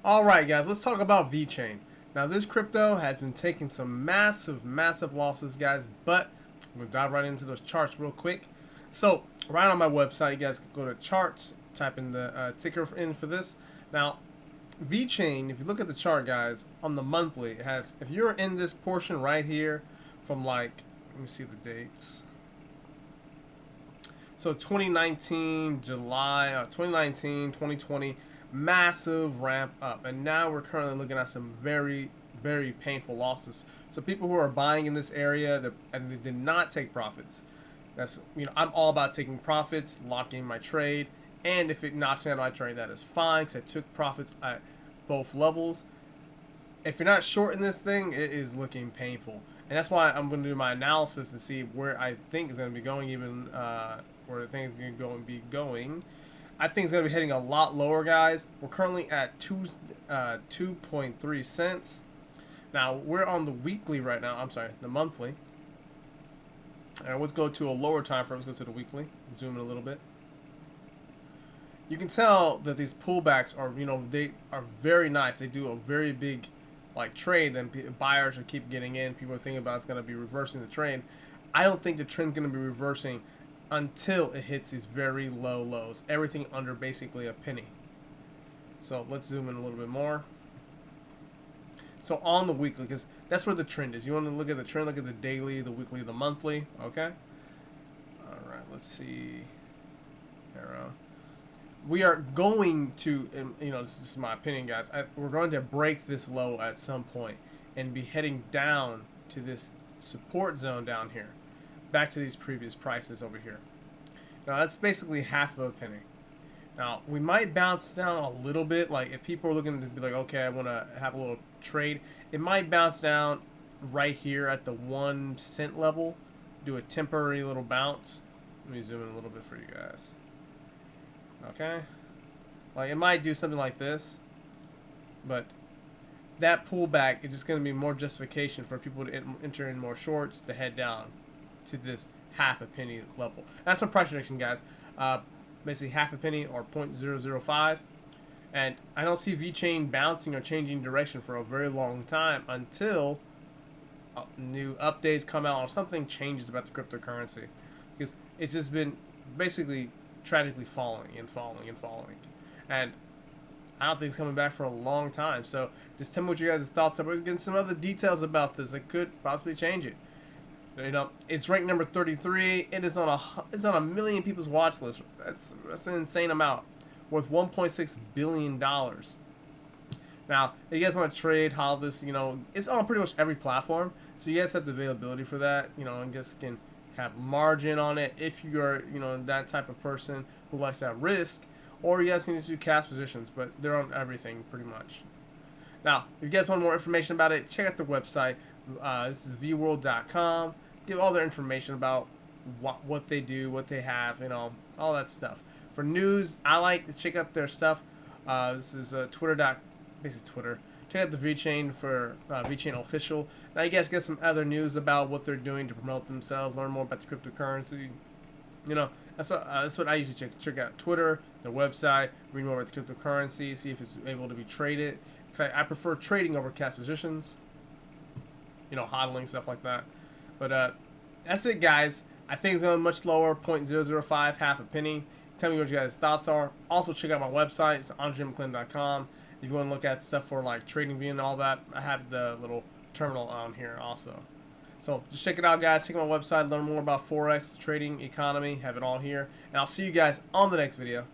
Alright guys, let's talk about VeChain. Now this crypto has been taking some massive losses guys, but I'm going to dive right into those charts real quick. So right on my website, you guys can go to charts, type in the ticker in for this. Now VeChain, if you look at the chart guys, on the monthly, it has, if you're in this portion right here from like, let me see the dates. So 2019, July, 2019, 2020, massive ramp up. And now we're currently looking at some very painful losses. So people who are buying in this area and they did not take profits. That's, I'm all about taking profits, locking my trade. And if it knocks me out of my trade, that is fine because I took profits at both levels. If you're not short in this thing, it is looking painful. And that's why I'm going to do my analysis to see where I think is going to be going, even where I think it's going to be going. I think it's going to be hitting a lot lower, guys. We're currently at 2.3 cents. Now, we're on the weekly right now. I'm sorry, the monthly. Let's go to a lower time frame. Let's go to the weekly. Zoom in a little bit. You can tell that these pullbacks are, they are very nice. They do a very big trade, and buyers are keep getting in. People are thinking about it's going to be reversing the trend. I don't think the trend's going to be reversing until it hits these very low lows. Everything under basically a penny. So let's zoom in a little bit more. So on the weekly, because that's where the trend is. You want to look at the trend, look at the daily, the weekly, the monthly. Okay. All right. Let's see. Arrow. We are going to, this is my opinion, guys. We're going to break this low at some point and be heading down to this support zone down here, back to these previous prices over here. Now that's basically half of a penny. Now we might bounce down a little bit. Like if people are looking to be like, okay, I want to have a little trade, it might bounce down right here at the 1 cent level, do a temporary little bounce. Let me zoom in a little bit for you guys. Okay, like it might do something like this, but that pullback is just going to be more justification for people to enter in more shorts to head down to this half a penny level. That's my price prediction, guys. Basically half a penny or 0.005, and I don't see VeChain bouncing or changing direction for a very long time until new updates come out or something changes about the cryptocurrency, because it's just been basically tragically falling, and I don't think it's coming back for a long time. So just tell me what you guys' thoughts are. We're getting some other details about this that could possibly change it. It's ranked number 33. It is on a million people's watch list. That's an insane amount, worth $1.6 billion. Now, if you guys want to trade, how this, it's on pretty much every platform. So you guys have the availability for that. And guys can have margin on it if you're that type of person who likes that risk, or you guys can just do cash positions, but they're on everything pretty much. Now if you guys want more information about it, check out the website. This is vworld.com. Give all their information about what they do, what they have, all that stuff. For news, I like to check out their stuff. This is basically Twitter. Check out the VeChain for VeChain official. Now you guys get some other news about what they're doing to promote themselves, learn more about the cryptocurrency. That's what I usually check out. Twitter, their website, read more about the cryptocurrency, see if it's able to be traded. Because I prefer trading over cash positions. Hodling, stuff like that. But that's it, guys. I think it's going much lower, 0.005, half a penny. Tell me what you guys' thoughts are. Also, check out my website. It's andremcclin.com. If you want to look at stuff for like trading view and all that, I have the little terminal on here also. So just check it out, guys. Check out my website, learn more about Forex, trading, economy, have it all here. And I'll see you guys on the next video.